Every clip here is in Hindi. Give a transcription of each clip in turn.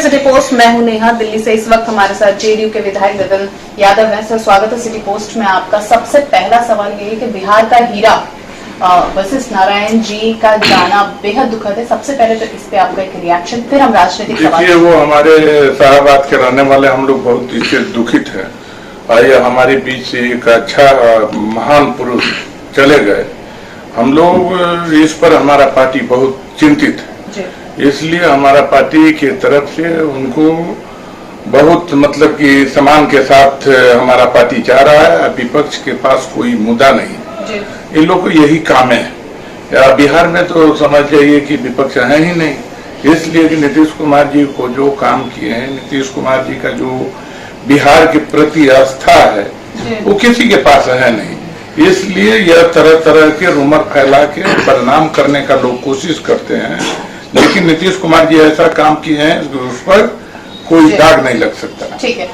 सिटी पोस्ट, मैं हूं नेहा दिल्ली से। इस वक्त हमारे साथ जेडीयू के विधायक गगन यादव हैं। सर, स्वागत है सिटी पोस्ट में आपका। सबसे पहला सवाल ये है कि बिहार का हीरा वशिष्ठ नारायण जी का जाना बेहद दुखद है। सबसे पहले तो इस पे आपका एक रिएक्शन, फिर हम राजनीतिक सवाल। देखिए, वो हमारे शाहबाद के रहने वाले हम लोग बहुत इससे दुखित हैं। आइए, हमारे बीच से एक अच्छा महान पुरुष चले गए। हम लोग इस पर हमारा पार्टी बहुत चिंतित है, इसलिए हमारा पार्टी की तरफ से उनको बहुत मतलब कि सम्मान के साथ हमारा पार्टी चाह रहा है। विपक्ष के पास कोई मुद्दा नहीं, इन लोग को यही काम है। या बिहार में तो समझ जाइए कि विपक्ष है ही नहीं, इसलिए कि नीतीश कुमार जी को जो काम किए हैं, नीतीश कुमार जी का जो बिहार के प्रति आस्था है वो किसी के पास है नहीं। इसलिए यह तरह तरह के रूमर फैला के बदनाम करने का लोग कोशिश करते हैं, लेकिन नीतीश कुमार जी ऐसा काम किए हैं उस पर कोई दाग नहीं लग सकता। ठीक है।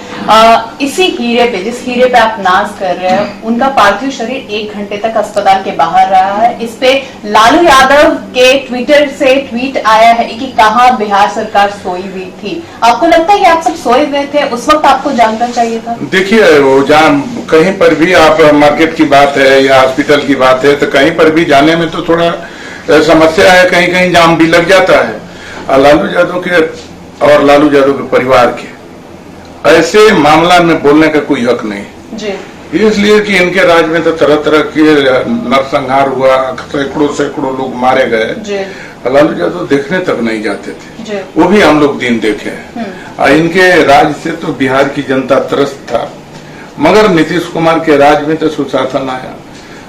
इसी हीरे पे, जिस हीरे पे आप नाज कर रहे हैं, उनका पार्थिव शरीर 1 घंटे तक अस्पताल के बाहर रहा है। इस पे लालू यादव के ट्विटर से ट्वीट आया है कि कहां बिहार सरकार सोई हुई थी। आपको लगता है कि आप सब सोए हुए थे? उस वक्त आपको जानना चाहिए था। देखिए, वो कहीं पर भी आप मार्केट की बात है या हॉस्पिटल की बात है, तो कहीं पर भी जाने में तो थोड़ा समस्या है, कहीं कहीं जाम भी लग जाता है। लालू यादव के और लालू यादव के परिवार के ऐसे मामला में बोलने का कोई हक नहीं जी। इसलिए कि इनके राज में तो तरह तरह के नरसंहार हुआ, सैकड़ों लोग मारे गए। लालू यादव देखने तक नहीं जाते थे, वो भी हम लोग दिन देखे। इनके राज से तो बिहार की जनता त्रस्त था, मगर नीतीश कुमार के राज में तो सुशासन आया।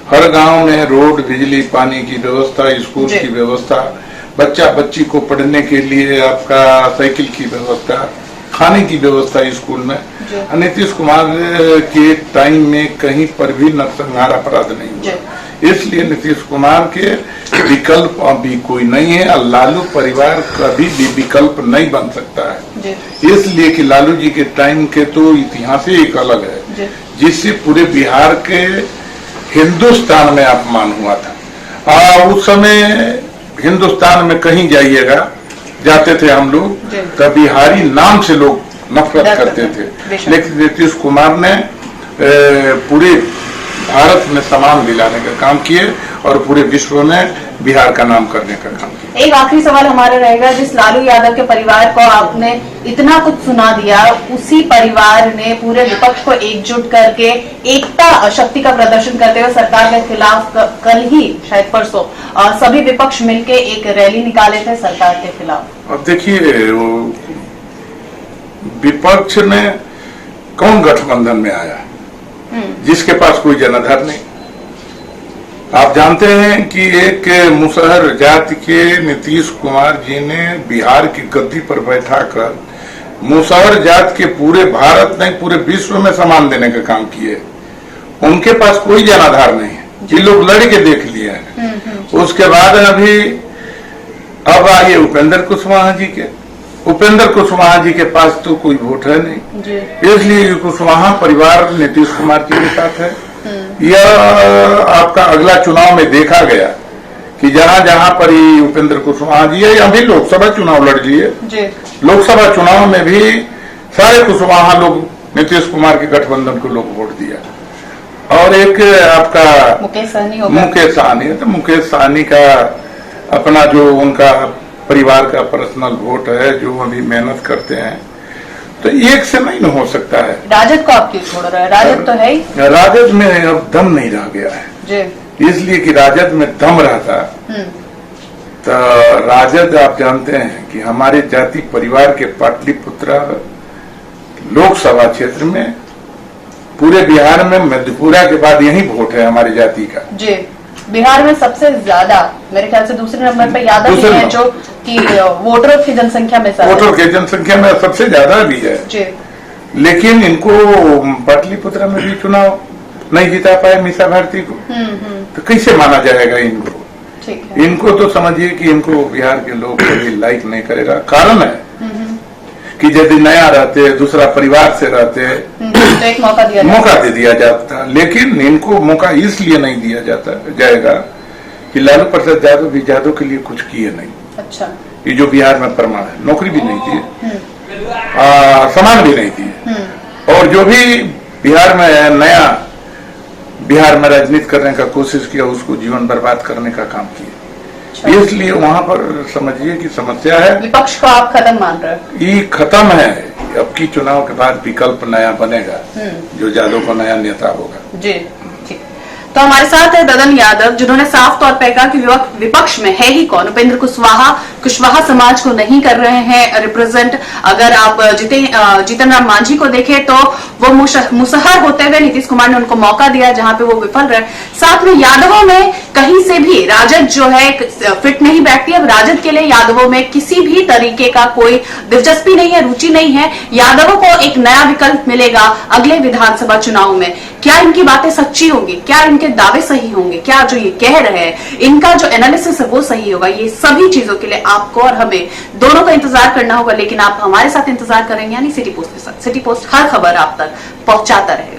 हर गांव में रोड, बिजली, पानी की व्यवस्था, स्कूल की व्यवस्था, बच्चा बच्ची को पढ़ने के लिए आपका साइकिल की व्यवस्था, खाने की व्यवस्था स्कूल में। नीतीश कुमार के टाइम में कहीं पर भी नरसंहार अपराध नहीं हुआ। इसलिए नीतीश कुमार के विकल्प अभी कोई नहीं है और लालू परिवार कभी भी विकल्प नहीं बन सकता है। इसलिए कि लालू जी के टाइम के तो इतिहास ही एक अलग है, जिससे पूरे बिहार के हिंदुस्तान में अपमान हुआ था। उस समय हिंदुस्तान में कहीं जाइएगा, जाते थे हम लोग, तो बिहारी नाम से लोग नफरत करते थे। लेकिन नीतीश कुमार ने पूरे भारत में सम्मान दिलाने का काम किए और पूरे विश्व में बिहार का नाम करने का काम किया। एक आखिरी सवाल हमारा रहेगा, जिस लालू यादव के परिवार को आपने इतना कुछ सुना दिया, उसी परिवार ने पूरे विपक्ष को एकजुट करके एकता शक्ति का प्रदर्शन करते हुए सरकार के खिलाफ कल ही शायद परसों सभी विपक्ष मिलकर एक रैली निकाले थे सरकार के खिलाफ। अब देखिए, विपक्ष में कौन गठबंधन में आया जिसके पास कोई जनाधार नहीं। आप जानते हैं कि एक मुसहर जाति के नीतीश कुमार जी ने बिहार की गद्दी पर बैठाकर मुसहर जाति के पूरे भारत नहीं पूरे विश्व में सम्मान देने का काम किए। उनके पास कोई जनाधार नहीं है, ये लोग लड़के देख लिए हैं। उसके बाद अब आइए उपेंद्र कुशवाहा जी के। उपेंद्र कुशवाहा जी के पास तो कोई वोट है नहीं, इसलिए कुशवाहा परिवार नीतीश कुमार जी के साथ है। यह आपका अगला चुनाव में देखा गया कि जहां जहां पर ही उपेंद्र कुशवाहा जी है, अभी लोकसभा चुनाव लड़ लिए, लोकसभा चुनाव में भी सारे कुशवाहा लोग नीतीश कुमार के गठबंधन को लोग वोट दिया। और एक आपका मुकेश सहनी है, तो मुकेश सहनी का अपना जो उनका परिवार का पर्सनल वोट है, जो अभी मेहनत करते हैं, तो एक से नहीं हो सकता है। राजद को आप क्यों छोड़ रहे हैं? राजद तो है ही। राजद में अब दम नहीं रह गया है, इसलिए कि राजद में दम रहता तो राजद, आप जानते हैं कि हमारे जाति परिवार के पाटलिपुत्र लोकसभा क्षेत्र में पूरे बिहार में मधेपुरा के बाद यही वोट है हमारी जाति का। बिहार में सबसे ज्यादा मेरे ख्याल से दूसरे नंबर पर यादव ही है, जो कि वोटरों की जनसंख्या में सबसे ज्यादा भी है। लेकिन इनको पाटलिपुत्र में भी चुनाव नहीं जिता पाए मीसा भारती को, तो कैसे माना जाएगा इनको? इनको तो समझिए कि इनको बिहार के लोग कभी लाइक नहीं करेगा। कारण है कि यदि नया रहते, दूसरा परिवार से रहते तो एक मौका दे दिया जाता, लेकिन इनको मौका इसलिए नहीं दिया जाएगा कि लालू प्रसाद यादव भी यादव के लिए कुछ किए नहीं। अच्छा। ये जो बिहार में प्रमाण है, नौकरी भी नहीं दिए। समान भी नहीं थी। और जो भी बिहार में नया बिहार में राजनीति करने का कोशिश किया उसको जीवन बर्बाद करने का काम किया। इसलिए वहां पर समझिए कि समस्या है। विपक्ष को आप खत्म मान रहे हैं? ये खत्म है। अब की चुनाव के बाद विकल्प नया बनेगा, जो यादव को नया नेता होगा। जी ठीक। तो हमारे साथ है ददन यादव, जिन्होंने साफ तौर पर कहा कि विपक्ष में है ही कौन। उपेंद्र कुशवाहा समाज को नहीं कर रहे हैं रिप्रेजेंट। अगर आप जीतन राम मांझी को देखें तो वो मुसहर होते हुए नीतीश कुमार ने उनको मौका दिया जहां पे वो विफल रहे। साथ में यादवों में कहीं से भी राजद जो है फिट नहीं बैठती। अब राजद के लिए यादवों में किसी भी तरीके का कोई दिलचस्पी नहीं है, रुचि नहीं है। यादवों को एक नया विकल्प मिलेगा अगले विधानसभा चुनाव में। क्या इनकी बातें सच्ची होंगी? क्या इनके दावे सही होंगे? क्या जो ये कह रहे हैं, इनका जो एनालिसिस है वो सही होगा? ये सभी चीजों के लिए आपको और हमें दोनों का इंतजार करना होगा, लेकिन आप हमारे साथ इंतजार करेंगे यानी सिटी पोस्ट के साथ। सिटी पोस्ट हर खबर आप तक पहुंचाता रहे।